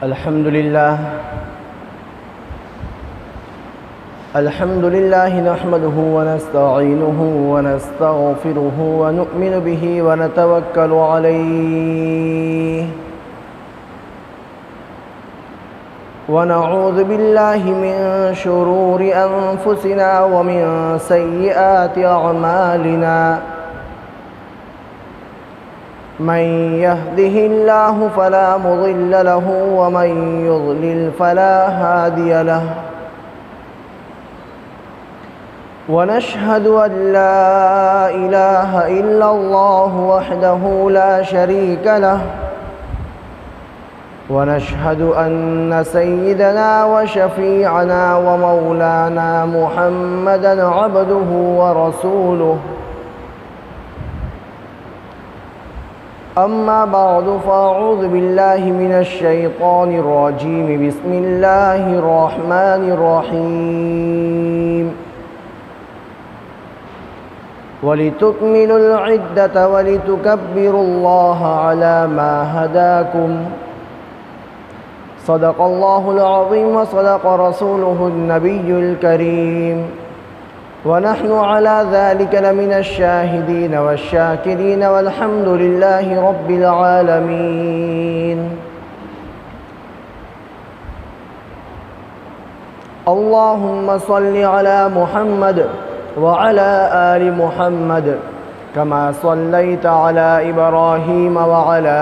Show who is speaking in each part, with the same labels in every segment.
Speaker 1: الحمد لله نحمده ونستعينه ونستغفره ونؤمن به ونتوكل عليه ونعوذ بالله من شرور أنفسنا ومن سيئات أعمالنا من يهده الله فلا مضل له ومن يضلل فلا هادي له ونشهد أن لا إله إلا الله وحده لا شريك له ونشهد أن سيدنا وشفيعنا ومولانا محمدًا عبده ورسوله أما بعد فأعوذ بالله من الشيطان الرجيم بسم الله الرحمن الرحيم ولتكملوا العدة ولتكبروا الله على ما هداكم صدق الله العظيم وصدق رسوله النبي الكريم ونحن على ذلك لمن الشاهدين والشاكرين والحمد لله رب العالمين اللهم صل على محمد وعلى آل محمد كما صليت على إبراهيم وعلى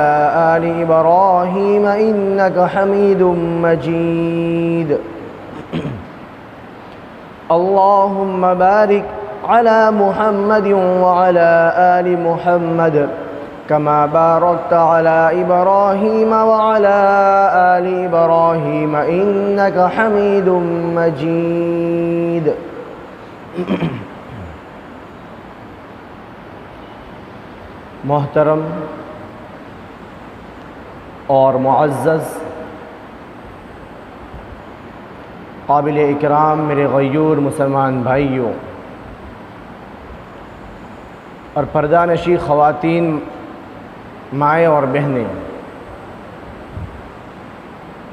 Speaker 1: آل إبراهيم إنك حميد مجيد اللهم بارك على محمد وعلى آل محمد كما باركت على إبراهيم وعلى آل إبراهيم إنك حميد مجيد محترم اور معزز قابل اکرام میرے غیور مسلمان بھائیوں اور پردہ نشین خواتین، مائیں اور بہنیں،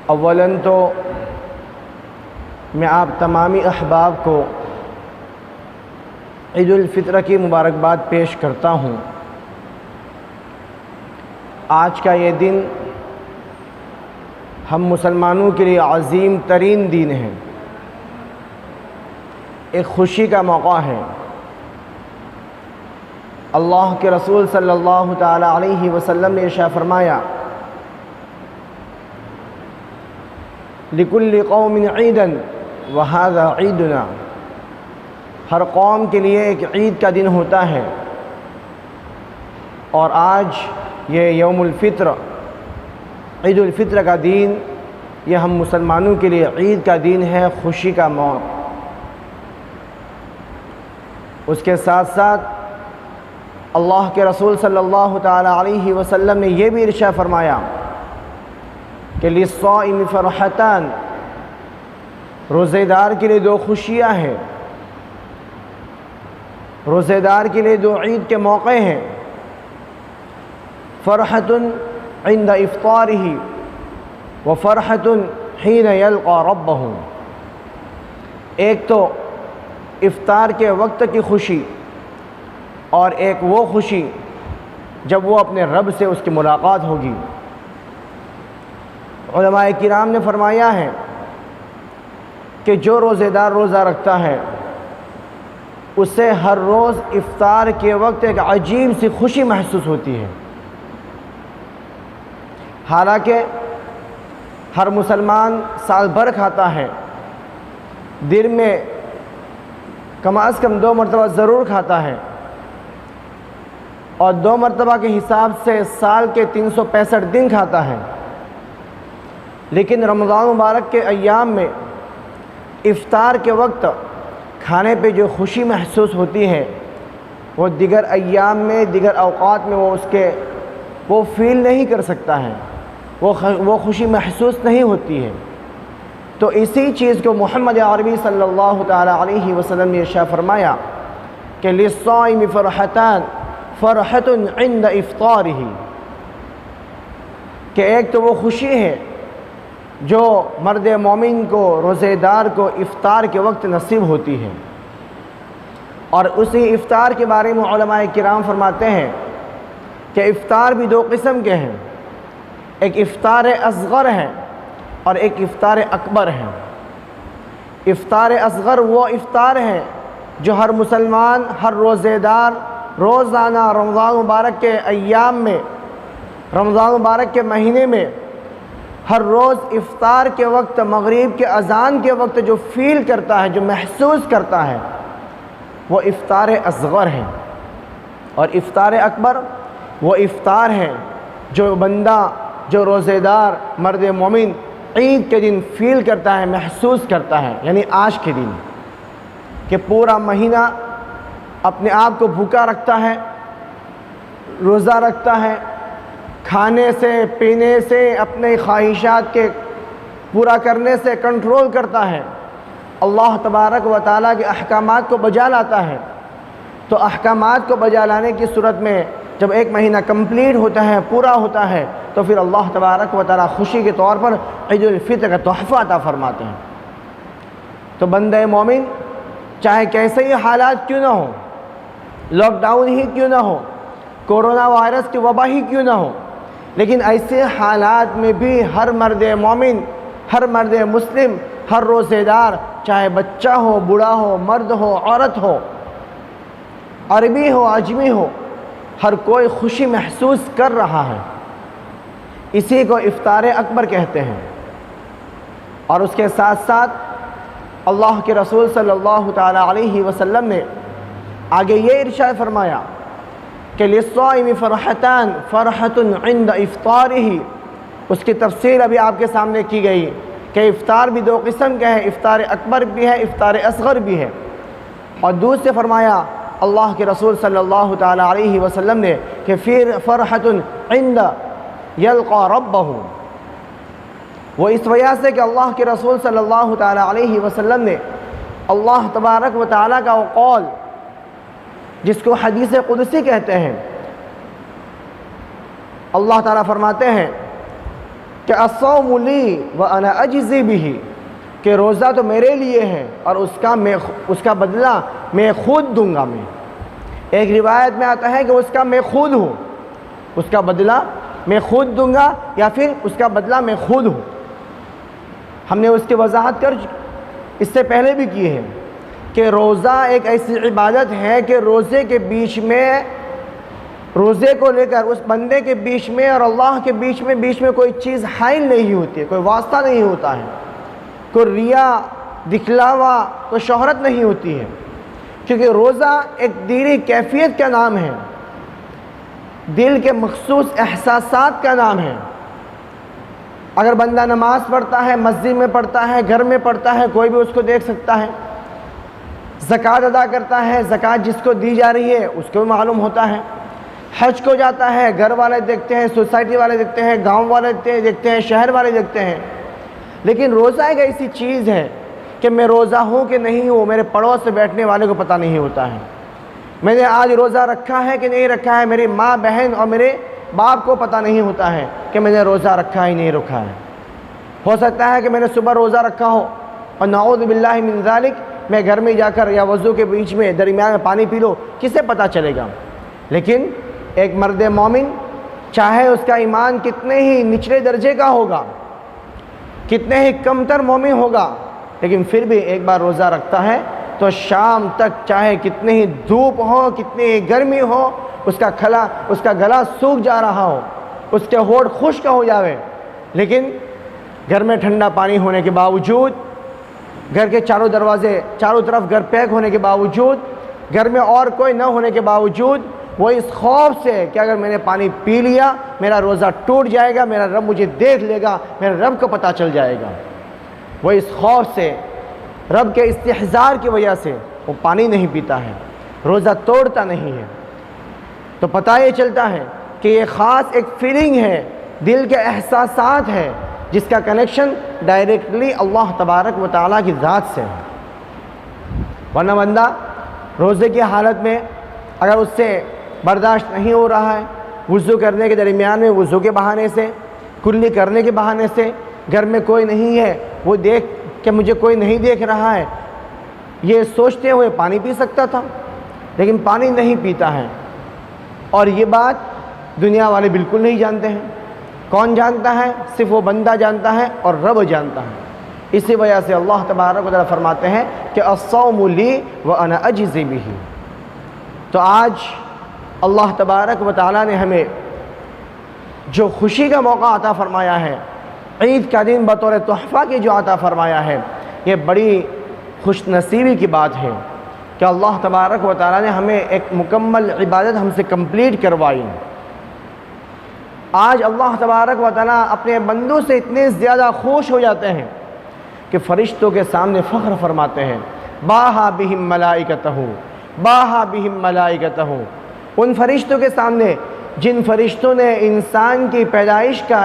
Speaker 1: اولاً تو میں آپ تمامی احباب کو عید الفطر کی مبارکباد پیش کرتا ہوں۔ آج کا یہ دن ہم مسلمانوں کے لیے عظیم ترین دن ہے، ایک خوشی کا موقع ہے۔ اللہ کے رسول صلی اللہ تعالی علیہ وسلم نے ارشاد فرمایا لِكُلِّ قَوْمٍ عِيدًا وَهَذَا عِيدُنَا، ہر قوم کے لیے ایک عید کا دن ہوتا ہے، اور آج یہ یوم الفطر، عید الفطر کا دن، یہ ہم مسلمانوں کے لیے عید کا دن ہے، خوشی کا موقع۔ اس کے ساتھ ساتھ اللہ کے رسول صلی اللہ تعالی علیہ وسلم نے یہ بھی ارشاد فرمایا کہ لِلصَّائِمِ فَرْحَتان، روزے دار کے لیے دو خوشیاں ہیں، روزے دار کے لیے دو عید کے موقع ہیں، فرحۃ عند افطارہ وفرحۃ حین یلقى ربہ، ایک تو افطار کے وقت کی خوشی اور ایک وہ خوشی جب وہ اپنے رب سے اس کی ملاقات ہوگی۔ علماء کرام نے فرمایا ہے کہ جو روزے دار روزہ رکھتا ہے اسے ہر روز افطار کے وقت ایک عجیب سی خوشی محسوس ہوتی ہے، حالانکہ ہر مسلمان سال بھر کھاتا ہے، دن میں کم از کم 2 مرتبہ ضرور کھاتا ہے، اور 2 مرتبہ کے حساب سے سال کے 365 دن کھاتا ہے، لیکن رمضان مبارک کے ایام میں افطار کے وقت کھانے پہ جو خوشی محسوس ہوتی ہے وہ دیگر ایام میں، دیگر اوقات میں وہ فیل نہیں کر سکتا ہے، وہ خوشی محسوس نہیں ہوتی ہے۔ تو اسی چیز کو محمد عربی صلی اللہ تعالیٰ علیہ وسلم نے ارشاد فرمایا کہ للصائم فرحتان فرحت عند افطارہ، کہ ایک تو وہ خوشی ہے جو مرد مومن کو، روزے دار کو افطار کے وقت نصیب ہوتی ہے، اور اسی افطار کے بارے میں علماء کرام فرماتے ہیں کہ افطار بھی دو قسم کے ہیں، ایک افطار اصغر ہے اور ایک افطار اکبر ہے۔ افطار اصغر وہ افطار ہے جو ہر مسلمان، ہر روزے دار روزانہ رمضان مبارک کے ایام میں، رمضان مبارک کے مہینے میں ہر روز افطار کے وقت، مغرب کے اذان کے وقت جو فیل کرتا ہے، جو محسوس کرتا ہے، وہ افطار اصغر ہے۔ اور افطار اکبر وہ افطار ہے جو بندہ، جو روزے دار مرد مومن عید کے دن فیل کرتا ہے، محسوس کرتا ہے، یعنی آج کے دن، کہ پورا مہینہ اپنے آپ کو بھوکا رکھتا ہے، روزہ رکھتا ہے، کھانے سے، پینے سے، اپنے خواہشات کے پورا کرنے سے کنٹرول کرتا ہے، اللہ تبارک و تعالیٰ کے احکامات کو بجا لاتا ہے۔ تو احکامات کو بجا لانے کی صورت میں جب ایک مہینہ کمپلیٹ ہوتا ہے، پورا ہوتا ہے، تو پھر اللہ تبارک و تعالیٰ خوشی کے طور پر عید الفطر کا تحفہ عطا فرماتے ہیں۔ تو بندہ مومن چاہے کیسے ہی حالات کیوں نہ ہو، لاک ڈاؤن ہی کیوں نہ ہو، کورونا وائرس کی وبا ہی کیوں نہ ہو، لیکن ایسے حالات میں بھی ہر مرد مومن، ہر مرد مسلم، ہر روزے دار، چاہے بچہ ہو، بوڑھا ہو، مرد ہو، عورت ہو، عربی ہو، عجمی ہو، ہر کوئی خوشی محسوس کر رہا ہے۔ اسی کو افطار اکبر کہتے ہیں۔ اور اس کے ساتھ ساتھ اللہ کے رسول صلی اللہ تعالیٰ علیہ وسلم نے آگے یہ ارشاد فرمایا کہ للصائم فرحتان فرحت عند افطارہ، اس کی تفصیل ابھی آپ کے سامنے کی گئی کہ افطار بھی دو قسم کے ہیں، افطار اکبر بھی ہے، افطار اصغر بھی ہے۔ اور دوسرے فرمایا اللہ کے رسول صلی اللہ تعالیٰ علیہ وسلم نے کہ پھر فرحت عند یلقا ربہ، وہ اس وجہ سے کہ اللہ کے رسول صلی اللہ تعالیٰ علیہ وسلم نے اللہ تبارک و تعالیٰ کا وہ قول جس کو حدیث قدسی کہتے ہیں، اللہ تعالیٰ فرماتے ہیں کہ الصوم لی وانا اجزی بہ، کہ روزہ تو میرے لیے ہے اور اس کا بدلہ میں خود دوں گا۔ میں ایک روایت میں آتا ہے کہ اس کا میں خود ہوں، اس کا بدلہ میں خود دوں گا، یا پھر اس کا بدلہ میں خود ہوں۔ ہم نے اس کی وضاحت اس سے پہلے بھی کی ہے کہ روزہ ایک ایسی عبادت ہے کہ روزے کے بیچ میں، روزے کو لے کر اس بندے کے بیچ میں اور اللہ کے بیچ میں کوئی چیز حائل نہیں ہوتی ہے، کوئی واسطہ نہیں ہوتا ہے، کوئی ریا، دکھلاوا، کوئی شہرت نہیں ہوتی ہے، کیونکہ روزہ ایک دلی کیفیت کا نام ہے، دل کے مخصوص احساسات کا نام ہے۔ اگر بندہ نماز پڑھتا ہے، مسجد میں پڑھتا ہے، گھر میں پڑھتا ہے، کوئی بھی اس کو دیکھ سکتا ہے، زکوٰۃ ادا کرتا ہے، زکوٰۃ جس کو دی جا رہی ہے اس کو بھی معلوم ہوتا ہے، حج کو جاتا ہے، گھر والے دیکھتے ہیں، سوسائٹی والے دیکھتے ہیں، گاؤں والے دیکھتے ہیں، شہر والے دیکھتے ہیں۔ لیکن روزہ ایک ایسی چیز ہے کہ میں روزہ ہوں کہ نہیں ہوں، میرے پڑوس سے بیٹھنے والے کو پتہ نہیں ہوتا ہے، میں نے آج روزہ رکھا ہے کہ نہیں رکھا ہے، میری ماں، بہن اور میرے باپ کو پتہ نہیں ہوتا ہے کہ میں نے روزہ رکھا ہی نہیں رکھا ہے۔ ہو سکتا ہے کہ میں نے صبح روزہ رکھا ہو اور نعوذ باللہ من ذالک میں گھر میں جا کر یا وضو کے بیچ میں درمیان میں پانی پی لو، کسے پتہ چلے گا؟ لیکن ایک مرد مومن چاہے اس کا ایمان کتنے ہی نچلے درجے کا ہوگا، کتنے ہی کمتر مومن ہوگا، لیکن پھر بھی ایک بار روزہ رکھتا ہے تو شام تک چاہے کتنے ہی دھوپ ہو، کتنی ہی گرمی ہو، اس کا گلا سوکھ جا رہا ہو، اس کے ہونٹ خشک ہو جاوے، لیکن گھر میں ٹھنڈا پانی ہونے کے باوجود، گھر کے چاروں طرف گھر پیک ہونے کے باوجود، گھر میں اور کوئی نہ ہونے کے باوجود، وہ اس خوف سے کہ اگر میں نے پانی پی لیا میرا روزہ ٹوٹ جائے گا، میرا رب مجھے دیکھ لے گا، میرے رب کو پتہ چل جائے گا، وہ اس خوف سے، رب کے استحضار کی وجہ سے وہ پانی نہیں پیتا ہے، روزہ توڑتا نہیں ہے۔ تو پتہ یہ چلتا ہے کہ یہ خاص ایک فیلنگ ہے، دل کے احساسات ہے جس کا کنیکشن ڈائریکٹلی اللہ تبارک و تعالیٰ کی ذات سے ہے۔ ورنہ بندہ روزے کی حالت میں اگر اس سے برداشت نہیں ہو رہا ہے، وضو کرنے کے درمیان میں وضو کے بہانے سے، کلی کرنے کے بہانے سے، گھر میں کوئی نہیں ہے وہ دیکھ کہ مجھے کوئی نہیں دیکھ رہا ہے، یہ سوچتے ہوئے پانی پی سکتا تھا لیکن پانی نہیں پیتا ہے، اور یہ بات دنیا والے بالکل نہیں جانتے ہیں۔ کون جانتا ہے؟ صرف وہ بندہ جانتا ہے اور رب جانتا ہے۔ اسی وجہ سے اللہ تبارک و تعالیٰ فرماتے ہیں کہ الصوم لی وانا اجزی بہ۔ تو آج اللہ تبارک و تعالیٰ نے ہمیں جو خوشی کا موقع عطا فرمایا ہے، عید کا دن بطور تحفہ کے جو عطا فرمایا ہے، یہ بڑی خوش نصیبی کی بات ہے کہ اللہ تبارک و تعالیٰ نے ہمیں ایک مکمل عبادت ہم سے کمپلیٹ کروائی۔ آج اللہ تبارک و تعالیٰ اپنے بندوں سے اتنے زیادہ خوش ہو جاتے ہیں کہ فرشتوں کے سامنے فخر فرماتے ہیں، باہا بہم ملائکتہ، باہا بہم ملائکتہ۔ ان فرشتوں کے سامنے جن فرشتوں نے انسان کی پیدائش کا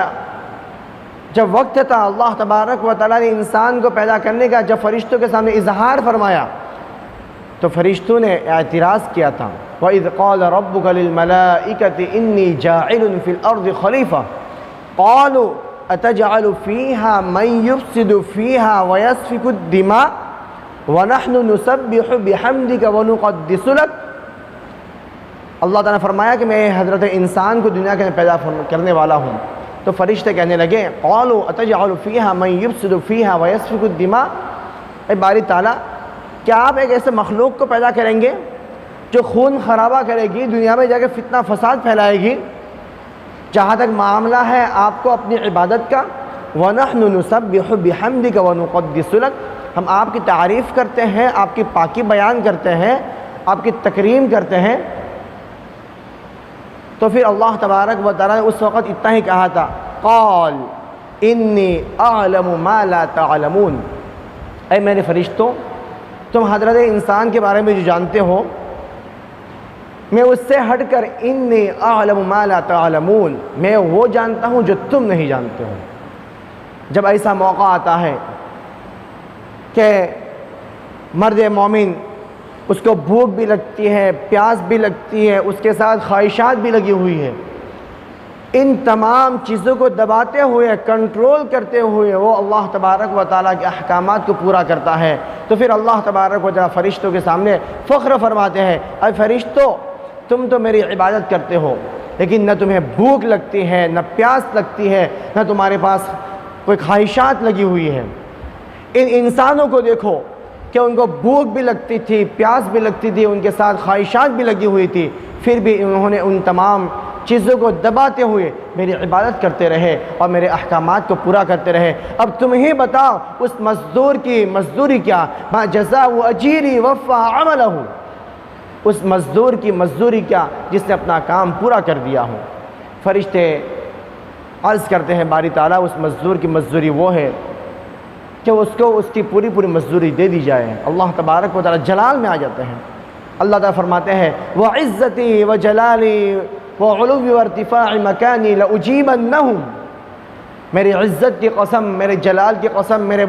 Speaker 1: جب وقت تھا، اللہ تبارک و تعالیٰ نے انسان کو پیدا کرنے کا جب فرشتوں کے سامنے اظہار فرمایا تو فرشتوں نے اعتراض کیا تھا، وَإِذْ قَالَ رَبُّكَ لِلْمَلَائِكَةِ إِنِّي جَاعِلٌ فِي الْأَرْضِ خَلِيفَةً قَالُوا أَتَجْعَلُ فِيهَا مَن يُفْسِدُ فِيهَا وَيَسْفِكُ الدِّمَاءَ وَنَحْنُ نُسَبِّحُ بِحَمْدِكَ وَنُقَدِّسُ لَكَ۔ اللہ تعالیٰ نے فرمایا کہ میں حضرت انسان کو دنیا کے پیدا کرنے والا ہوں، تو فرشتے کہنے لگے قَالُوا أَتَجْعَلُ فِيهَا مَن يُفْسِدُ فِيهَا وَيَسْفِكُ الدِّمَاءَ، اے باری تعالیٰ کیا آپ ایک ایسے مخلوق کو پیدا کریں گے جو خون خرابہ کرے گی، دنیا میں جا کے فتنہ فساد پھیلائے گی؟ جہاں تک معاملہ ہے آپ کو اپنی عبادت کا، وَنَحْنُ نُسَبِّحُ بِحَمْدِكَ وَنُقَدِّسُ لَكَ، ہم آپ کی تعریف کرتے ہیں، آپ کی پاکی بیان کرتے ہیں، آپ کی تکریم کرتے ہیں۔ تو پھر اللہ تبارک و تعالیٰ نے اس وقت اتنا ہی کہا تھا، قال انی اعلم ما لا تعلمون، اے میرے فرشتوں تم حضرت انسان کے بارے میں جو جانتے ہو میں اس سے ہٹ کر انی اعلم ما لا تعلمون، میں وہ جانتا ہوں جو تم نہیں جانتے ہو۔ جب ایسا موقع آتا ہے کہ مرد مومن اس کو بھوک بھی لگتی ہے، پیاس بھی لگتی ہے، اس کے ساتھ خواہشات بھی لگی ہوئی ہے، ان تمام چیزوں کو دباتے ہوئے، کنٹرول کرتے ہوئے وہ اللہ تبارک و تعالیٰ کے احکامات کو پورا کرتا ہے، تو پھر اللہ تبارک و تعالیٰ فرشتوں کے سامنے فخر فرماتے ہیں، اے فرشتوں تم تو میری عبادت کرتے ہو لیکن نہ تمہیں بھوک لگتی ہے، نہ پیاس لگتی ہے، نہ تمہارے پاس کوئی خواہشات لگی ہوئی ہے۔ ان انسانوں کو دیکھو کہ ان کو بھوک بھی لگتی تھی، پیاس بھی لگتی تھی، ان کے ساتھ خواہشات بھی لگی ہوئی تھی، پھر بھی انہوں نے ان تمام چیزوں کو دباتے ہوئے میری عبادت کرتے رہے اور میرے احکامات کو پورا کرتے رہے۔ اب تم ہی بتاؤ اس مزدور کی مزدوری کیا، ما جزاء اجیری وفا عملہ، اس مزدور کی مزدوری کیا جس نے اپنا کام پورا کر دیا ہو۔ فرشتے عرض کرتے ہیں باری تعالیٰ اس مزدور کی مزدوری وہ ہے کہ اس کو اس کی پوری مزدوری دے دی جائے۔ اللہ تبارک و تعالیٰ جلال میں آ جاتے ہیں، اللہ تعالیٰ فرماتے ہیں وَعِزَّتِي وَجَلَالِي وَعُلُوِّ وَارْتِفَاعِ مَكَانِي لَأُجِيبَنَّهُمْ، میری عزت کی قسم، میرے جلال کی قسم، میرے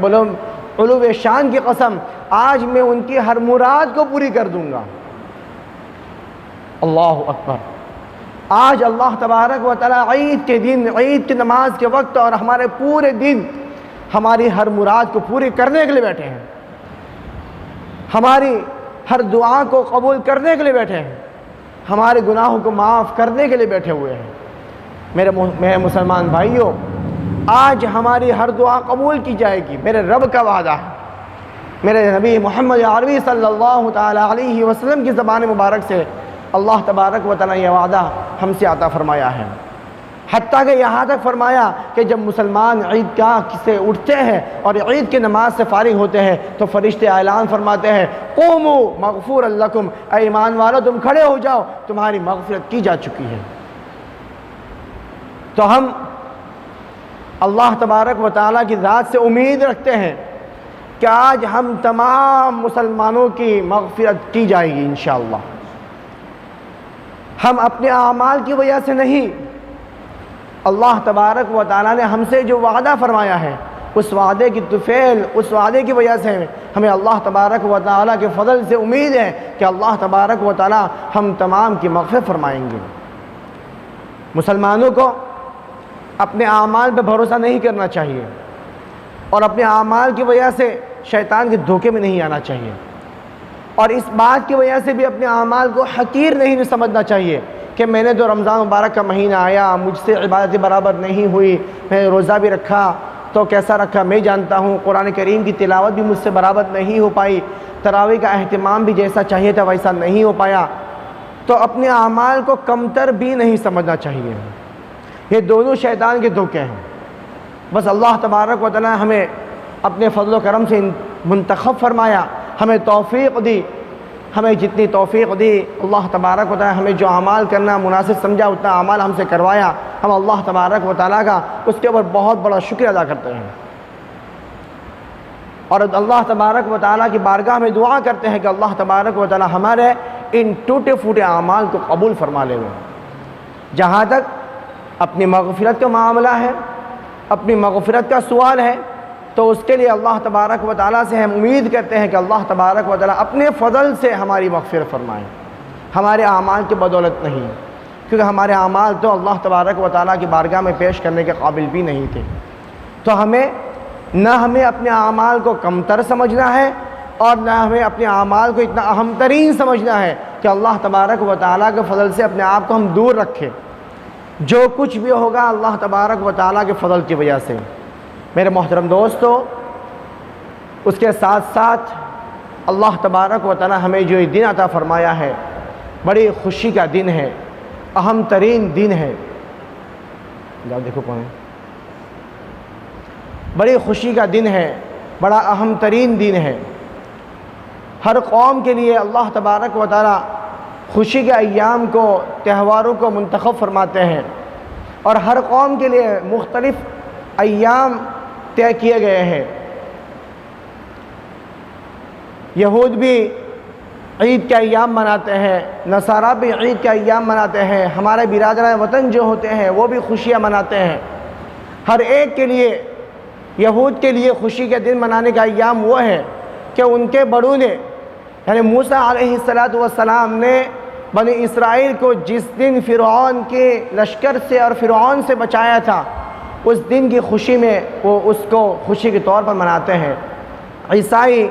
Speaker 1: علو شان کی قسم، آج میں ان کی ہر مراد کو پوری کر دوں گا۔ اللہ اکبر۔ آج اللہ تبارک و تعالیٰ عید کے دن، عید کی نماز کے وقت اور ہمارے پورے دن ہماری ہر مراد کو پوری کرنے کے لیے بیٹھے ہیں، ہماری ہر دعا کو قبول کرنے کے لیے بیٹھے ہیں، ہمارے گناہوں کو معاف کرنے کے لیے بیٹھے ہوئے ہیں۔ میرے مسلمان بھائیوں، آج ہماری ہر دعا قبول کی جائے گی، میرے رب کا وعدہ ہے، میرے نبی محمد عربی صلی اللہ تعالیٰ علیہ وسلم کی زبان مبارک سے اللہ تبارک و تعالیٰ نے یہ وعدہ ہم سے عطا فرمایا ہے۔ حتیٰ کہ یہاں تک فرمایا کہ جب مسلمان عید گاہ سے اٹھتے ہیں اور عید کی نماز سے فارغ ہوتے ہیں تو فرشتے اعلان فرماتے ہیں قوموا مغفورا لکم، اے ایمان والو تم کھڑے ہو جاؤ، تمہاری مغفرت کی جا چکی ہے۔ تو ہم اللہ تبارک و تعالیٰ کی ذات سے امید رکھتے ہیں کہ آج ہم تمام مسلمانوں کی مغفرت کی جائے گی انشاءاللہ۔ ہم اپنے اعمال کی وجہ سے نہیں، اللہ تبارک و تعالیٰ نے ہم سے جو وعدہ فرمایا ہے، اس وعدے کی طفیل، اس وعدے کی وجہ سے ہمیں اللہ تبارک و تعالیٰ کے فضل سے امید ہے کہ اللہ تبارک و تعالیٰ ہم تمام کی مغفرت فرمائیں گے۔ مسلمانوں کو اپنے اعمال پہ بھروسہ نہیں کرنا چاہیے، اور اپنے اعمال کی وجہ سے شیطان کے دھوکے میں نہیں آنا چاہیے، اور اس بات کی وجہ سے بھی اپنے اعمال کو حقیر نہیں سمجھنا چاہیے کہ میں نے تو رمضان مبارک کا مہینہ آیا، مجھ سے عبادت برابر نہیں ہوئی، میں روزہ بھی رکھا تو کیسا رکھا میں جانتا ہوں، قرآن کریم کی تلاوت بھی مجھ سے برابر نہیں ہو پائی، تراویح کا اہتمام بھی جیسا چاہیے تھا ویسا نہیں ہو پایا، تو اپنے اعمال کو کمتر بھی نہیں سمجھنا چاہیے۔ یہ دونوں شیطان کے دھوکے ہیں۔ بس اللہ تبارک و تعالیٰ ہمیں اپنے فضل و کرم سے منتخب فرمایا، ہمیں توفیق دی، ہمیں جتنی توفیق دی اللہ تبارک و تعالیٰ ہمیں جو اعمال کرنا مناسب سمجھا اتنا اعمال ہم سے کروایا، ہم اللہ تبارک و تعالیٰ کا اس کے اوپر بہت بڑا شکر ادا کرتے ہیں، اور اللہ تبارک و تعالیٰ کی بارگاہ میں دعا کرتے ہیں کہ اللہ تبارک و تعالیٰ ہمارے ان ٹوٹے پھوٹے اعمال کو قبول فرما لے۔ جہاں تک اپنی مغفرت کا معاملہ ہے، اپنی مغفرت کا سوال ہے، تو اس کے لیے اللہ تبارک و تعالیٰ سے ہم امید کرتے ہیں کہ اللہ تبارک و تعالیٰ اپنے فضل سے ہماری مغفرت فرمائیں، ہمارے اعمال کی بدولت نہیں، کیونکہ ہمارے اعمال تو اللہ تبارک و تعالیٰ کی بارگاہ میں پیش کرنے کے قابل بھی نہیں تھے۔ تو ہمیں اپنے اعمال کو کمتر سمجھنا ہے، اور نہ ہمیں اپنے اعمال کو اتنا اہم ترین سمجھنا ہے کہ اللہ تبارک و تعالیٰ کے فضل سے اپنے آپ کو ہم دور رکھیں۔ جو کچھ بھی ہوگا اللہ تبارک و تعالیٰ کے فضل کی وجہ سے۔ میرے محترم دوستو، اس کے ساتھ ساتھ اللہ تبارک و تعالیٰ ہمیں جو یہ دن عطا فرمایا ہے، بڑی خوشی کا دن ہے، اہم ترین دن ہے۔ جاؤ دیکھو کون ہے۔ بڑی خوشی کا دن ہے، بڑا اہم ترین دن ہے۔ ہر قوم کے لیے اللہ تبارک و تعالیٰ خوشی کے ایام کو، تہواروں کو منتخب فرماتے ہیں، اور ہر قوم کے لیے مختلف ایام طے کیے گئے ہیں۔ یہود بھی عید کے ایام مناتے ہیں، نصارہ بھی عید کے ایام مناتے ہیں، ہمارے برادران وطن جو ہوتے ہیں وہ بھی خوشیاں مناتے ہیں۔ ہر ایک کے لیے، یہود کے لیے خوشی کے دن منانے کا ایام وہ ہے کہ ان کے بڑوں نے، یعنی موسیٰ علیہ السلام نے بنی اسرائیل کو جس دن فرعون کے لشکر سے اور فرعون سے بچایا تھا، اس دن کی خوشی میں وہ اس کو خوشی کے طور پر مناتے ہیں۔ عیسائی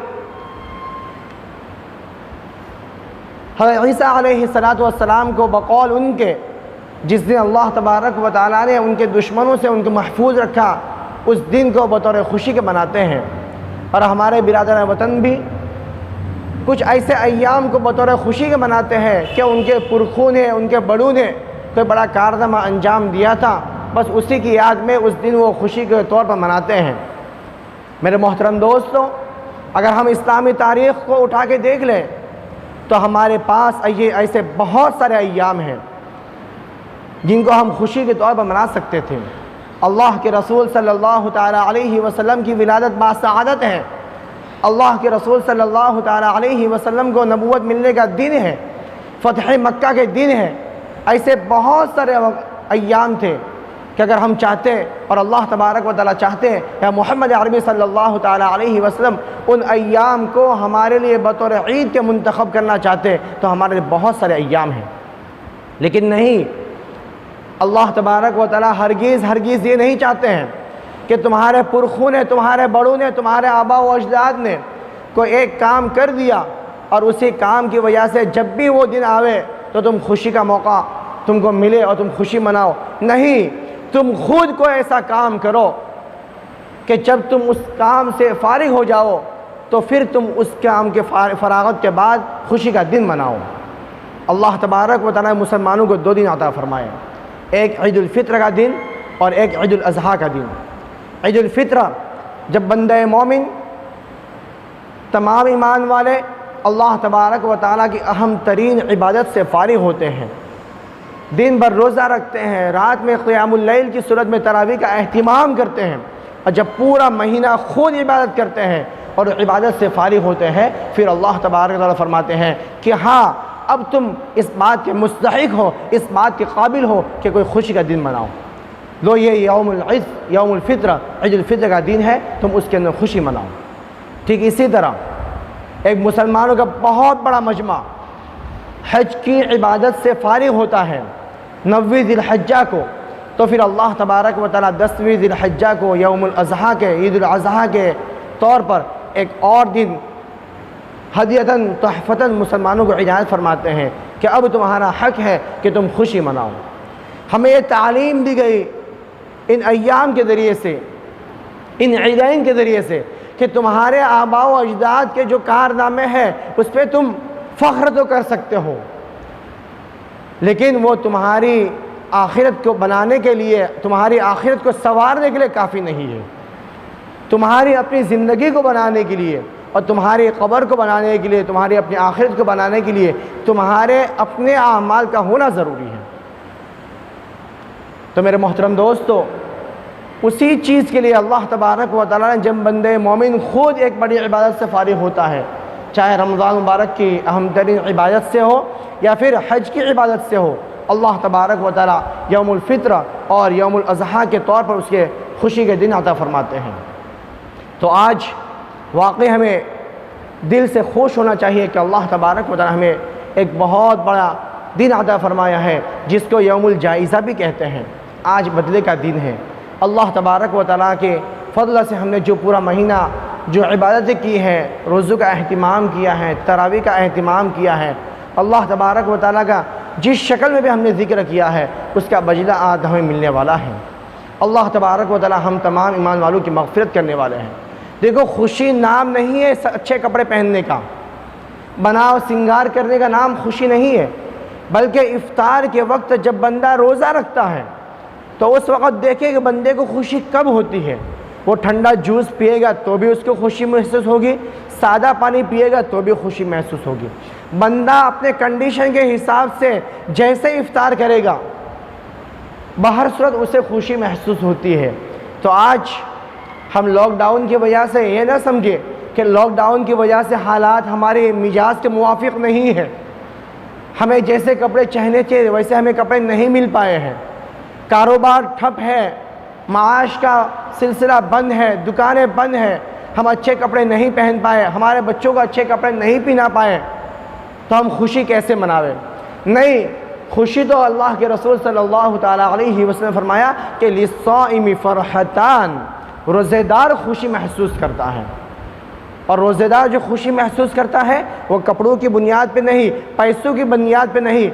Speaker 1: حضرت عیسیٰ علیہ السلام کو بقول ان کے جس دن اللہ تبارک و تعالیٰ نے ان کے دشمنوں سے ان کو محفوظ رکھا، اس دن کو بطور خوشی کے مناتے ہیں۔ اور ہمارے برادران وطن بھی کچھ ایسے ایام کو بطور خوشی کے مناتے ہیں کہ ان کے پرخوں نے، ان کے بڑوں نے کوئی بڑا کارنامہ انجام دیا تھا، بس اسی کی یاد میں اس دن وہ خوشی کے طور پر مناتے ہیں۔ میرے محترم دوستوں، اگر ہم اسلامی تاریخ کو اٹھا کے دیکھ لیں تو ہمارے پاس ایسے بہت سارے ایام ہیں جن کو ہم خوشی کے طور پر منا سکتے تھے۔ اللہ کے رسول صلی اللہ تعالیٰ علیہ وسلم کی ولادت باسعادت ہے، اللہ کے رسول صلی اللہ تعالیٰ علیہ وسلم کو نبوت ملنے کا دن ہے، فتح مکہ کے دن ہے۔ ایسے بہت سارے ایام تھے کہ اگر ہم چاہتے اور اللہ تبارک و تعالیٰ چاہتے یا محمد عربی صلی اللہ تعالیٰ علیہ وسلم ان ایام کو ہمارے لیے بطور عید کے منتخب کرنا چاہتے تو ہمارے لیے بہت سارے ایام ہیں، لیکن نہیں، اللہ تبارک و تعالیٰ ہرگز یہ نہیں چاہتے ہیں کہ تمہارے پرخوں نے، تمہارے بڑوں نے، تمہارے آبا و اجداد نے کوئی ایک کام کر دیا اور اسی کام کی وجہ سے جب بھی وہ دن آوے تو تم خوشی کا موقع تم کو ملے اور تم خوشی مناؤ۔ نہیں، تم خود کو ایسا کام کرو کہ جب تم اس کام سے فارغ ہو جاؤ تو پھر تم اس کام کے فراغت کے بعد خوشی کا دن مناؤ۔ اللہ تبارک و تعالیٰ مسلمانوں کو دو دن عطا فرمائے، ایک عید الفطر کا دن اور ایک عید الاضحیٰ کا دن۔ عید الفطر جب بندہ مومن، تمام ایمان والے اللہ تبارک و تعالیٰ کی اہم ترین عبادت سے فارغ ہوتے ہیں، دن بھر روزہ رکھتے ہیں، رات میں قیام اللیل کی صورت میں تراویح کا اہتمام کرتے ہیں، اور جب پورا مہینہ خود عبادت کرتے ہیں اور عبادت سے فارغ ہوتے ہیں، پھر اللہ تبارک و تعالیٰ فرماتے ہیں کہ ہاں اب تم اس بات کے مستحق ہو، اس بات کے قابل ہو کہ کوئی خوشی کا دن مناؤ۔ لو یہ یوم العید یوم الفطر عید الفطر کا دن ہے، تم اس کے اندر خوشی مناؤ۔ ٹھیک اسی طرح ایک مسلمانوں کا بہت بڑا مجمع حج کی عبادت سے فارغ ہوتا ہے 9ویں ذی الحجہ کو، تو پھر اللہ تبارک و تعالیٰ 10ویں ذی الحجہ کو یوم الاضحیٰ کے عید الاضحیٰ کے طور پر ایک اور دن ہدیتاً تحفتاً مسلمانوں کو عنایت فرماتے ہیں کہ اب تمہارا حق ہے کہ تم خوشی مناؤ۔ ہمیں یہ تعلیم دی گئی ان ایام کے ذریعے سے، ان عیدین کے ذریعے سے، کہ تمہارے آباء و اجداد کے جو کارنامے ہیں اس پہ تم فخر تو کر سکتے ہو، لیکن وہ تمہاری آخرت کو بنانے کے لیے، تمہاری آخرت کو سنوارنے کے لیے کافی نہیں ہے۔ تمہاری اپنی زندگی کو بنانے کے لیے اور تمہاری قبر کو بنانے کے لیے، تمہاری اپنی آخرت کو بنانے کے لیے تمہارے اپنے اعمال کا ہونا ضروری ہے۔ تو میرے محترم دوستو، اسی چیز کے لیے اللہ تبارک و تعالیٰ نے جب بندے مومن خود ایک بڑی عبادت سے فارغ ہوتا ہے، چاہے رمضان مبارک کی اہم ترین عبادت سے ہو یا پھر حج کی عبادت سے ہو، اللہ تبارک و تعالیٰ یوم الفطر اور یوم الاضحیٰ کے طور پر اس کے خوشی کے دن عطا فرماتے ہیں۔ تو آج واقعی ہمیں دل سے خوش ہونا چاہیے کہ اللہ تبارک و تعالیٰ ہمیں ایک بہت بڑا دن عطا فرمایا ہے جس کو یوم الجائزہ بھی کہتے ہیں۔ آج بدلے کا دن ہے۔ اللہ تبارک و تعالیٰ کے فضل سے ہم نے جو پورا مہینہ جو عبادتیں کی ہیں، روزوں کا اہتمام کیا ہے، تراویح کا اہتمام کیا ہے، اللہ تبارک و تعالیٰ کا جس شکل میں بھی ہم نے ذکر کیا ہے اس کا بدلہ آج ہمیں ملنے والا ہے۔ اللہ تبارک و تعالیٰ ہم تمام ایمان والوں کی مغفرت کرنے والے ہیں۔ دیکھو، خوشی نام نہیں ہے اچھے کپڑے پہننے کا، بناؤ سنگار کرنے کا نام خوشی نہیں ہے، بلکہ افطار کے وقت جب بندہ روزہ رکھتا ہے تو اس وقت دیکھے کہ بندے کو خوشی کب ہوتی ہے۔ وہ ٹھنڈا جوس پیے گا تو بھی اس کو خوشی محسوس ہوگی، سادہ پانی پیے گا تو بھی خوشی محسوس ہوگی۔ بندہ اپنے کنڈیشن کے حساب سے جیسے افطار کرے گا بہر صورت اسے خوشی محسوس ہوتی ہے۔ تو آج ہم لاک ڈاؤن کی وجہ سے یہ نہ سمجھے کہ لاک ڈاؤن کی وجہ سے حالات ہمارے مزاج کے موافق نہیں ہے، ہمیں جیسے کپڑے چاہنے چاہیے ویسے ہمیں کپڑے نہیں مل پائے ہیں، کاروبار ٹھپ ہے، معاش کا سلسلہ بند ہے، دکانیں بند ہیں، ہم اچھے کپڑے نہیں پہن پائے، ہمارے بچوں کو اچھے کپڑے نہیں پہنا پائے، تو ہم خوشی کیسے مناویں؟ نہیں، خوشی تو اللہ کے رسول صلی اللہ تعالیٰ علیہ وسلم نے فرمایا کہ للصائم فرحتان، روزے دار خوشی محسوس کرتا ہے، اور روزے دار جو خوشی محسوس کرتا ہے وہ کپڑوں کی بنیاد پہ نہیں، پیسوں کی بنیاد پہ نہیں،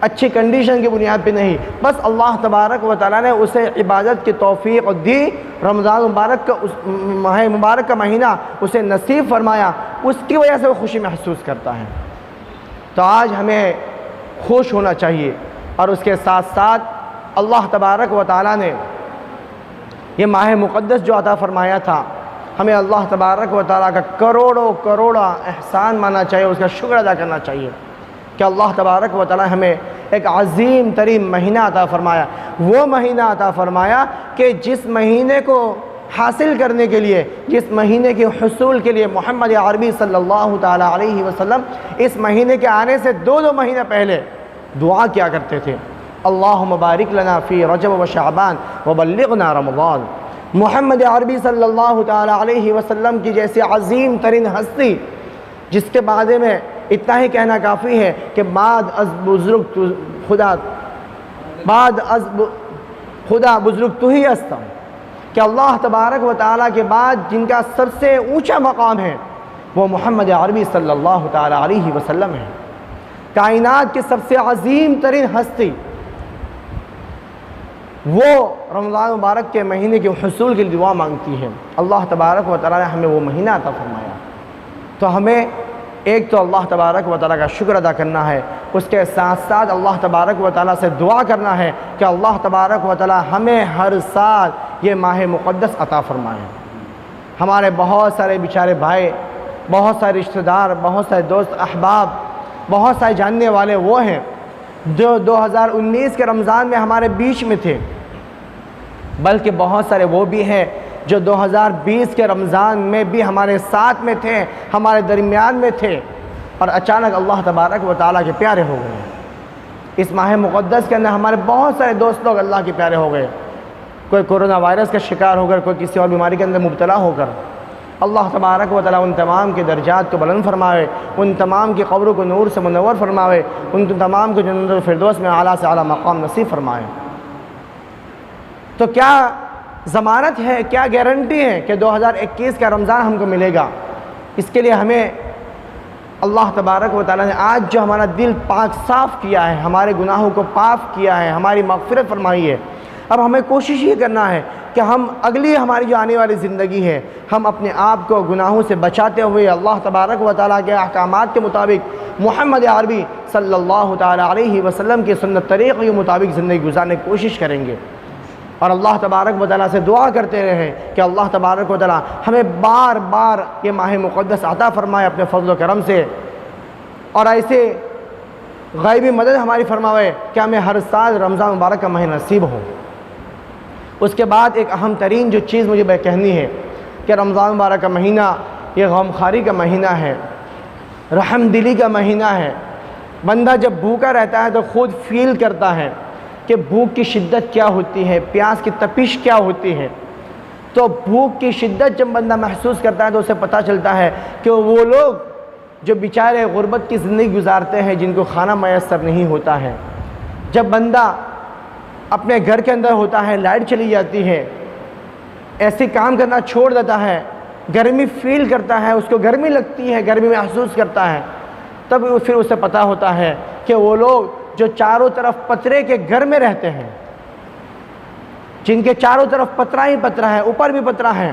Speaker 1: اچھی کنڈیشن کی بنیاد پہ نہیں، بس اللہ تبارک و تعالیٰ نے اسے عبادت کی توفیق دی، رمضان مبارک کا ماہ مبارک کا مہینہ اسے نصیب فرمایا، اس کی وجہ سے وہ خوشی محسوس کرتا ہے۔ تو آج ہمیں خوش ہونا چاہیے، اور اس کے ساتھ ساتھ اللہ تبارک و تعالیٰ نے یہ ماہ مقدس جو عطا فرمایا تھا، ہمیں اللہ تبارک و تعالیٰ کا کروڑا احسان ماننا چاہیے، اس کا شکر ادا کرنا چاہیے کہ اللہ تبارک و تعالیٰ ہمیں ایک عظیم ترین مہینہ عطا فرمایا، وہ مہینہ عطا فرمایا کہ جس مہینے کو حاصل کرنے کے لیے، جس مہینے کے حصول کے لیے محمد عربی صلی اللہ تعالیٰ علیہ وسلم اس مہینے کے آنے سے دو مہینہ پہلے دعا کیا کرتے تھے، اللہم بارک لنا فی رجب و شعبان وبلغنا رمضان۔ محمد عربی صلی اللہ تعالیٰ علیہ وسلم کی جیسی عظیم ترین ہستی جس کے بارے میں اتنا ہی کہنا کافی ہے کہ بعد از خدا بزرگ تو ہی ہستا، کہ اللہ تبارک و تعالیٰ کے بعد جن کا سب سے اونچا مقام ہے وہ محمد عربی صلی اللہ تعالیٰ علیہ وسلم ہے، کائنات کی سب سے عظیم ترین ہستی، وہ رمضان مبارک کے مہینے کے حصول کے لیے دعا مانگتی ہے۔ اللہ تبارک و تعالیٰ نے ہمیں وہ مہینہ عطا فرمایا، تو ہمیں ایک تو اللہ تبارک و تعالیٰ کا شکر ادا کرنا ہے، اس کے ساتھ ساتھ اللہ تبارک و تعالیٰ سے دعا کرنا ہے کہ اللہ تبارک و تعالیٰ ہمیں ہر سال یہ ماہ مقدس عطا فرمائے۔ ہمارے بہت سارے بیچارے بھائی، بہت سارے رشتہ دار، بہت سارے دوست احباب، بہت سارے جاننے والے وہ ہیں جو 2019 کے رمضان میں ہمارے بیچ میں تھے، بلکہ بہت سارے وہ بھی ہیں جو 2020 کے رمضان میں بھی ہمارے ساتھ میں تھے، ہمارے درمیان میں تھے، اور اچانک اللہ تبارک و تعالیٰ کے پیارے ہو گئے۔ اس ماہ مقدس کے اندر ہمارے بہت سارے دوست لوگ اللہ کے پیارے ہو گئے، کوئی کورونا وائرس کا شکار ہو کر، کوئی کسی اور بیماری کے اندر مبتلا ہو کر، اللہ تبارک و تعالیٰ ان تمام کے درجات کو بلند فرماوے، ان تمام کی قبروں کو نور سے منور فرماوے، ان تمام کو جنت الفردوس میں اعلیٰ سے اعلیٰ مقام نصیب فرمائے۔ تو کیا ضمانت ہے، کیا گارنٹی ہے کہ 2021 کا رمضان ہم کو ملے گا؟ اس کے لیے ہمیں اللہ تبارک و تعالیٰ نے آج جو ہمارا دل پاک صاف کیا ہے، ہمارے گناہوں کو معاف کیا ہے، ہماری مغفرت فرمائی ہے، اب ہمیں کوشش یہ کرنا ہے کہ ہم اگلی ہماری جو آنے والی زندگی ہے، ہم اپنے آپ کو گناہوں سے بچاتے ہوئے اللہ تبارک و تعالیٰ کے احکامات کے مطابق محمد عربی صلی اللہ تعالیٰ علیہ وسلم کے سنت طریق کے مطابق زندگی گزارنے کی کوشش کریں گے، اور اللہ تبارک و تعالیٰ سے دعا کرتے رہیں کہ اللہ تبارک و تعالیٰ ہمیں بار بار یہ ماہ مقدس عطا فرمائے اپنے فضل و کرم سے، اور ایسے غیبی مدد ہماری فرماوے کہ ہمیں ہر سال رمضان مبارک کا مہینہ نصیب ہو۔ اس کے بعد ایک اہم ترین جو چیز مجھے کہنی ہے کہ رمضان مبارک کا مہینہ یہ غمخواری کا مہینہ ہے، رحم دلی کا مہینہ ہے۔ بندہ جب بھوکا رہتا ہے تو خود فیل کرتا ہے کہ بھوک کی شدت کیا ہوتی ہے، پیاس کی تپش کیا ہوتی ہے۔ تو بھوک کی شدت جب بندہ محسوس کرتا ہے تو اسے پتہ چلتا ہے کہ وہ لوگ جو بیچارے غربت کی زندگی گزارتے ہیں، جن کو کھانا میسر نہیں ہوتا ہے، جب بندہ اپنے گھر کے اندر ہوتا ہے، لائٹ چلی جاتی ہے، ایسے کام کرنا چھوڑ دیتا ہے، گرمی فیل کرتا ہے، اس کو گرمی لگتی ہے، گرمی محسوس کرتا ہے، تب پھر اسے پتہ ہوتا ہے کہ وہ لوگ جو چاروں طرف پترے کے گھر میں رہتے ہیں، جن کے چاروں طرف پترا ہی پترا ہے، اوپر بھی پترا ہے،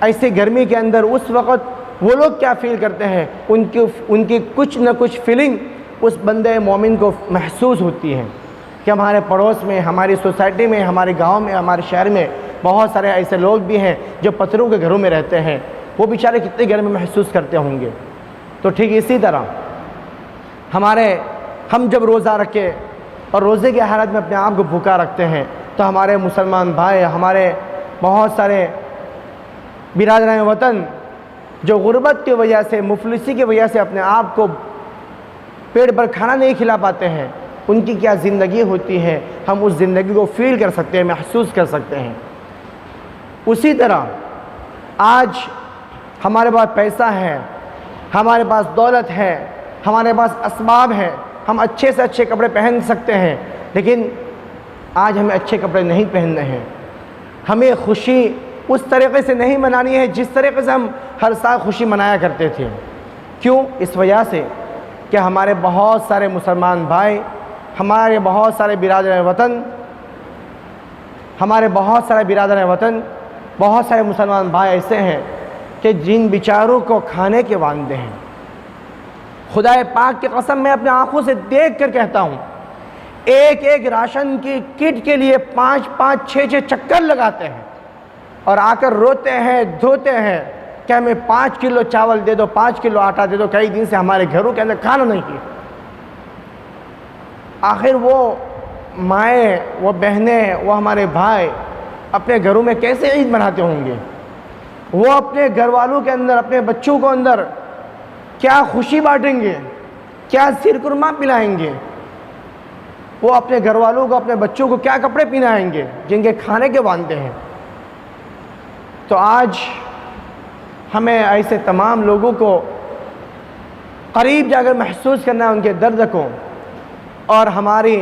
Speaker 1: ایسے گرمی کے اندر اس وقت وہ لوگ کیا فیل کرتے ہیں، ان کی کچھ نہ کچھ فیلنگ اس بندے مومن کو محسوس ہوتی ہے کہ ہمارے پڑوس میں، ہماری سوسائٹی میں، ہمارے گاؤں میں، ہمارے شہر میں بہت سارے ایسے لوگ بھی ہیں جو پتھروں کے گھروں میں رہتے ہیں، وہ بیچارے کتنے گرمی محسوس کرتے ہوں گے۔ تو ٹھیک اسی طرح ہم جب روزہ رکھے اور روزے کی حالت میں اپنے آپ کو بھوکا رکھتے ہیں تو ہمارے مسلمان بھائی، ہمارے بہت سارے برادران وطن جو غربت کی وجہ سے، مفلسی کی وجہ سے اپنے آپ کو پیٹ پر کھانا نہیں کھلا پاتے ہیں، ان کی کیا زندگی ہوتی ہے، ہم اس زندگی کو فیل کر سکتے ہیں، محسوس کر سکتے ہیں۔ اسی طرح آج ہمارے پاس پیسہ ہے، ہمارے پاس دولت ہے، ہمارے پاس اسباب ہے، ہم اچھے سے اچھے کپڑے پہن سکتے ہیں، لیکن آج ہمیں اچھے کپڑے نہیں پہننے ہیں۔ ہمیں خوشی اس طریقے سے نہیں منانی ہے جس طریقے سے ہم ہر سال خوشی منایا کرتے تھے۔ کیوں؟ اس وجہ سے کہ ہمارے بہت سارے مسلمان بھائی، ہمارے بہت سارے برادران وطن، بہت سارے مسلمان بھائی ایسے ہیں کہ جن بیچاروں کو کھانے کے وعدے ہیں۔ خدا پاک کی قسم میں اپنے آنکھوں سے دیکھ کر کہتا ہوں، ایک راشن کی کٹ کے لیے 5 6 چکر لگاتے ہیں اور آ کر روتے ہیں، دھوتے ہیں کہ ہمیں 5 کلو چاول دے دو، 5 کلو آٹا دے دو، کئی دن سے ہمارے گھروں کے اندر کھانا نہیں کیا۔ آخر وہ مائیں، وہ بہنیں، وہ ہمارے بھائی اپنے گھروں میں کیسے عید مناتے ہوں گے؟ وہ اپنے گھر والوں کے اندر، اپنے بچوں کو اندر کیا خوشی بانٹیں گے، کیا سیر قرمہ پلائیں گے؟ وہ اپنے گھر والوں کو، اپنے بچوں کو کیا کپڑے پہنائیں گے جن کے کھانے کے وعدے ہیں؟ تو آج ہمیں ایسے تمام لوگوں کو قریب جا کر محسوس کرنا ہے، ان کے درد کو، اور ہماری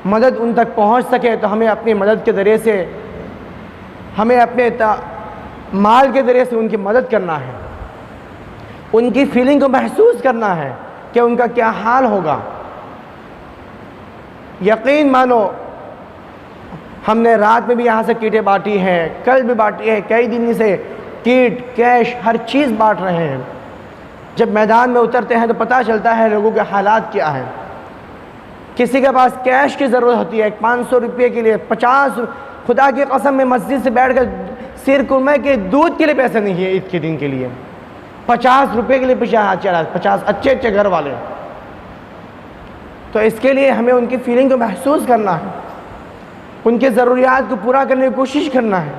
Speaker 1: مدد ان تک پہنچ سکے تو ہمیں اپنی مدد کے ذریعے سے، ہمیں اپنے مال کے ذریعے سے ان کی مدد کرنا ہے، ان کی فیلنگ کو محسوس کرنا ہے کہ ان کا کیا حال ہوگا۔ یقین مانو، ہم نے رات میں بھی یہاں سے کیٹیں بانٹی ہیں، کل بھی بانٹی ہے، کئی دن سے کیٹ، کیش، ہر چیز بانٹ رہے ہیں۔ جب میدان میں اترتے ہیں تو پتہ چلتا ہے لوگوں کے حالات کیا ہیں۔ کسی کے پاس کیش کی ضرورت ہوتی ہے، 500 روپے کے لیے 50، خدا کی قسم میں مسجد سے بیٹھ کر سیر قرمے کے دودھ کے لیے پیسے نہیں ہے، عید کے دن کے لیے 50 روپے کے لیے پیچھے ہاتھ چلا، 50 اچھے گھر والے۔ تو اس کے لیے ہمیں ان کی فیلنگ کو محسوس کرنا ہے، ان کے ضروریات کو پورا کرنے کی کوشش کرنا ہے۔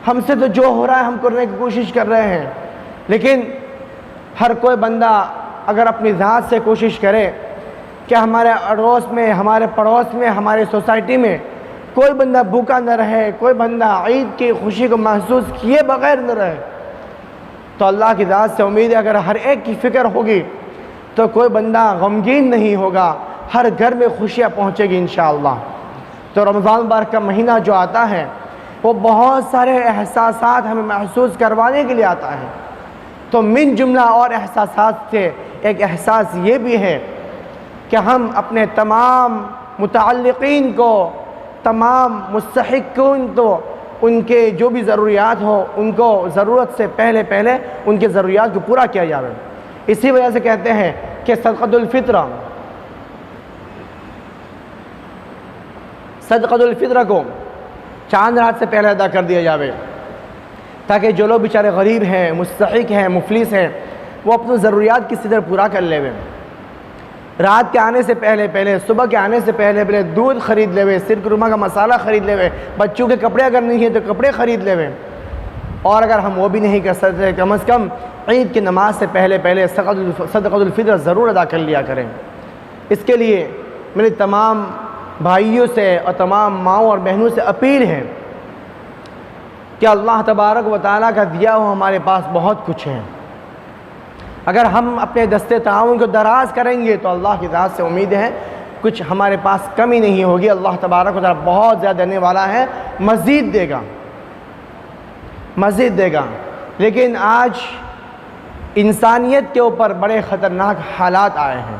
Speaker 1: ہم سے تو جو ہو رہا ہے ہم کرنے کی کوشش کر رہے ہیں، لیکن ہر کوئی بندہ اگر اپنی ذات سے کوشش کرے کہ ہمارے اڑوس میں، ہمارے پڑوس میں، ہمارے سوسائٹی میں کوئی بندہ بھوکا نہ رہے، کوئی بندہ عید کی خوشی کو محسوس کیے بغیر نہ رہے۔ تو اللہ کی ذات سے امید ہے اگر ہر ایک کی فکر ہوگی تو کوئی بندہ غمگین نہیں ہوگا، ہر گھر میں خوشیاں پہنچے گی انشاءاللہ۔ تو رمضان مبارک کا مہینہ جو آتا ہے وہ بہت سارے احساسات ہمیں محسوس کروانے کے لیے آتا ہے۔ تو من جملہ اور احساسات سے ایک احساس یہ بھی ہے کہ ہم اپنے تمام متعلقین کو، تمام مستحقین تو ان کے جو بھی ضروریات ہو ان کو ضرورت سے پہلے ان کے ضروریات کو پورا کیا جائے۔ اسی وجہ سے کہتے ہیں کہ صدقۃ الفطر کو چاند رات سے پہلے ادا کر دیا جاوے، تاکہ جو لوگ بیچارے غریب ہیں، مستحق ہیں، مفلس ہیں، وہ اپنی ضروریات کسی طرح پورا کر لے۔ رات کے آنے سے پہلے صبح کے آنے سے پہلے دودھ خرید لے، سر قورمہ کا مسالہ خرید لے، بچوں کے کپڑے اگر نہیں ہیں تو کپڑے خرید لے، اور اگر ہم وہ بھی نہیں کر سکتے کم از کم عید کی نماز سے پہلے صدقۃ الفطر ضرور ادا کر لیا کریں۔ اس کے لیے میری تمام بھائیوں سے اور تمام ماؤں اور بہنوں سے اپیل ہے کہ اللہ تبارک و تعالیٰ کا دیا ہوا ہمارے پاس بہت کچھ ہے، اگر ہم اپنے دستے تعاون کو دراز کریں گے تو اللہ کی ذات سے امید ہے کچھ ہمارے پاس کمی نہیں ہوگی۔ اللہ تبارک و تعالیٰ بہت زیادہ دینے والا ہے، مزید دے گا۔ لیکن آج انسانیت کے اوپر بڑے خطرناک حالات آئے ہیں،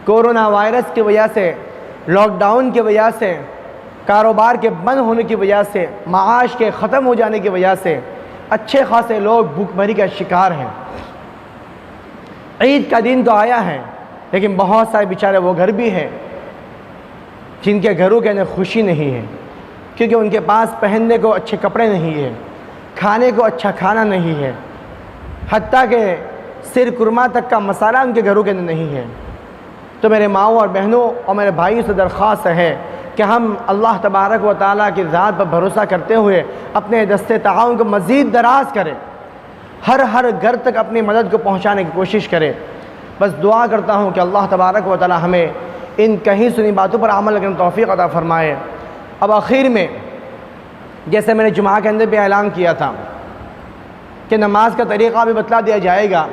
Speaker 1: کورونا وائرس کی وجہ سے، لاک ڈاؤن کی وجہ سے، کاروبار کے بند ہونے کی وجہ سے، معاش کے ختم ہو جانے کی وجہ سے اچھے خاصے لوگ بھوک مری کا شکار ہیں۔ عید کا دن تو آیا ہے لیکن بہت سارے بیچارے وہ گھر بھی ہیں جن کے گھروں کے اندر خوشی نہیں ہے، کیونکہ ان کے پاس پہننے کو اچھے کپڑے نہیں ہیں، کھانے کو اچھا کھانا نہیں ہے، حتیٰ کہ سر قورمہ تک کا مسالہ ان کے گھروں کے اندر نہیں ہے۔ تو میرے ماؤں اور بہنوں اور میرے بھائیوں سے درخواست ہے کہ ہم اللہ تبارک و تعالیٰ کی ذات پر بھروسہ کرتے ہوئے اپنے دستے تعاون کو مزید دراز کریں، ہر گھر تک اپنی مدد کو پہنچانے کی کوشش کریں۔ بس دعا کرتا ہوں کہ اللہ تبارک و تعالیٰ ہمیں ان کہیں سنی باتوں پر عمل کرنے توفیق عطا فرمائے۔ اب آخر میں جیسے میں نے جمعہ کے اندر بھی اعلان کیا تھا کہ نماز کا طریقہ بھی بتلا دیا جائے گا۔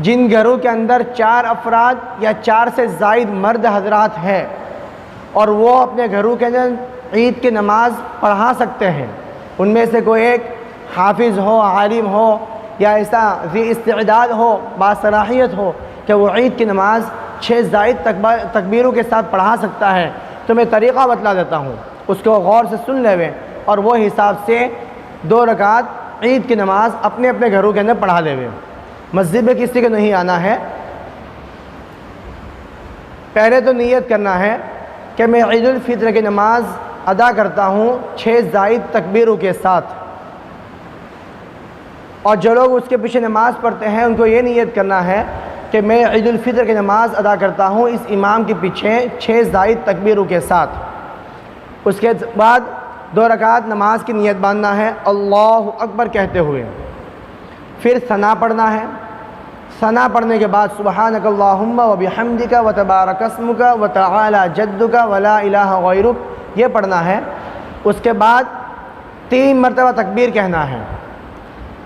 Speaker 1: جن گھروں کے اندر 4 افراد یا 4 سے زائد مرد حضرات ہیں اور وہ اپنے گھروں کے اندر عید کی نماز پڑھا سکتے ہیں، ان میں سے کوئی ایک حافظ ہو، عالم ہو یا ایسا ذی استعداد ہو، باصلاحیت ہو کہ وہ عید کی نماز 6 زائد تکبیروں کے ساتھ پڑھا سکتا ہے، تو میں طریقہ بتلا دیتا ہوں، اس کو غور سے سن لے اور وہ حساب سے 2 رکعت عید کی نماز اپنے اپنے گھروں کے اندر پڑھا لے۔ مسجد میں کسی کو نہیں آنا ہے، پہلے تو نیت کرنا ہے کہ میں عید الفطر کی نماز ادا کرتا ہوں 6 زائد تکبیروں کے ساتھ، اور جو لوگ اس کے پیچھے نماز پڑھتے ہیں ان کو یہ نیت کرنا ہے کہ میں عید الفطر کی نماز ادا کرتا ہوں اس امام کے پیچھے 6 زائد تکبیروں کے ساتھ۔ اس کے بعد 2 رکعت نماز کی نیت باندھنا ہے اللہ اکبر کہتے ہوئے، پھر ثنا پڑھنا ہے۔ ثنا پڑھنے کے بعد سبحانک اللہم و بحمدک و تبارک اسمک و تعالی جدک و لا الہ غیرک، یہ پڑھنا ہے۔ اس کے بعد 3 مرتبہ تکبیر کہنا ہے،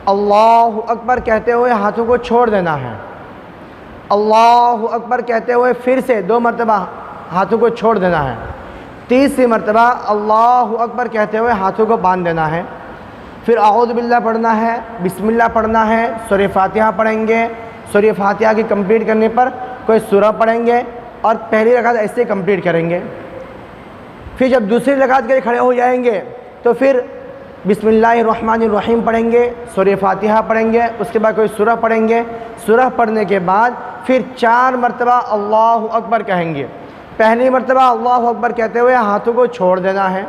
Speaker 1: اللہ اکبر کہتے ہوئے ہاتھوں کو چھوڑ دینا ہے، اللہ اکبر کہتے ہوئے پھر سے 2 مرتبہ ہاتھوں کو چھوڑ دینا ہے، تیسری مرتبہ اللہ اکبر کہتے ہوئے ہاتھوں کو باندھ دینا ہے، پھر اعوذ باللہ پڑھنا ہے، بسم اللہ پڑھنا ہے، سورہ فاتحہ پڑھیں گے، سورہ فاتحہ کی کمپلیٹ کرنے پر کوئی سورہ پڑھیں گے اور پہلی رکعت ایسے کمپلیٹ کریں گے۔ پھر جب دوسری رکعت کے لیے کھڑے ہو جائیں گے تو پھر بسم اللہ الرحمن الرحیم پڑھیں گے، سورہ فاتحہ پڑھیں گے، اس کے بعد کوئی سورہ پڑھیں گے، سورہ پڑھنے کے بعد پھر 4 مرتبہ اللہ اکبر کہیں گے۔ پہلی مرتبہ اللہ اکبر کہتے ہوئے ہاتھوں کو چھوڑ دینا ہے،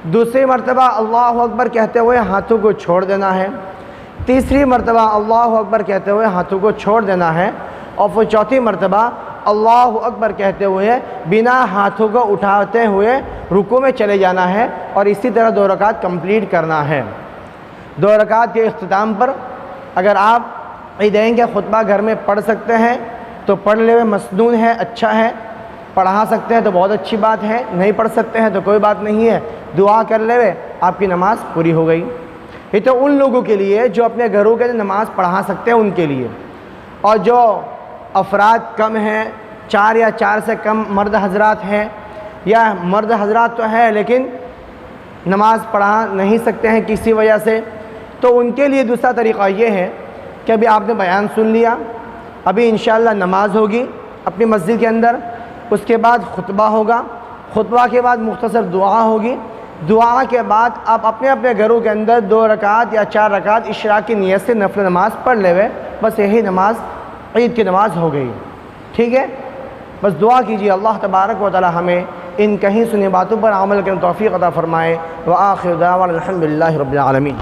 Speaker 1: دوسری مرتبہ اللہ اکبر کہتے ہوئے ہاتھوں کو چھوڑ دینا ہے، تیسری مرتبہ اللہ اکبر کہتے ہوئے ہاتھوں کو چھوڑ دینا ہے، اور پھر چوتھی مرتبہ اللہ اکبر کہتے ہوئے بنا ہاتھوں کو اٹھاتے ہوئے رکوع میں چلے جانا ہے، اور اسی طرح 2 رکعت کمپلیٹ کرنا ہے۔ 2 رکعت کے اختتام پر اگر آپ عیدین کا خطبہ گھر میں پڑھ سکتے ہیں تو پڑھ لے، مسنون ہے، اچھا ہے، پڑھا سکتے ہیں تو بہت اچھی بات ہے، نہیں پڑھ سکتے ہیں تو کوئی بات نہیں ہے، دعا کر لے آپ کی نماز پوری ہو گئی۔ یہ تو ان لوگوں کے لیے جو اپنے گھروں کے نماز پڑھا سکتے ہیں ان کے لیے، اور جو افراد کم ہیں، 4 یا 4 سے کم مرد حضرات ہیں، یا مرد حضرات تو ہے لیکن نماز پڑھا نہیں سکتے ہیں کسی وجہ سے، تو ان کے لیے دوسرا طریقہ یہ ہے کہ ابھی آپ نے بیان سن لیا، ابھی انشاءاللہ نماز ہوگی اپنی مسجد کے اندر، اس کے بعد خطبہ ہوگا، خطبہ کے بعد مختصر دعا ہوگی، دعا کے بعد آپ اپنے اپنے گھروں کے اندر 2 رکعت یا 4 رکعت اشراق کی نیت سے نفل نماز پڑھ لے ہوئے، بس یہی نماز عید کی نماز ہو گئی۔ ٹھیک ہے، بس دعا کیجیے اللہ تبارک و تعالی ہمیں ان کہیں سنی باتوں پر عمل کرنے توفیق عطا فرمائے۔ وآخر دعوانا الحمدللہ رب العالمین۔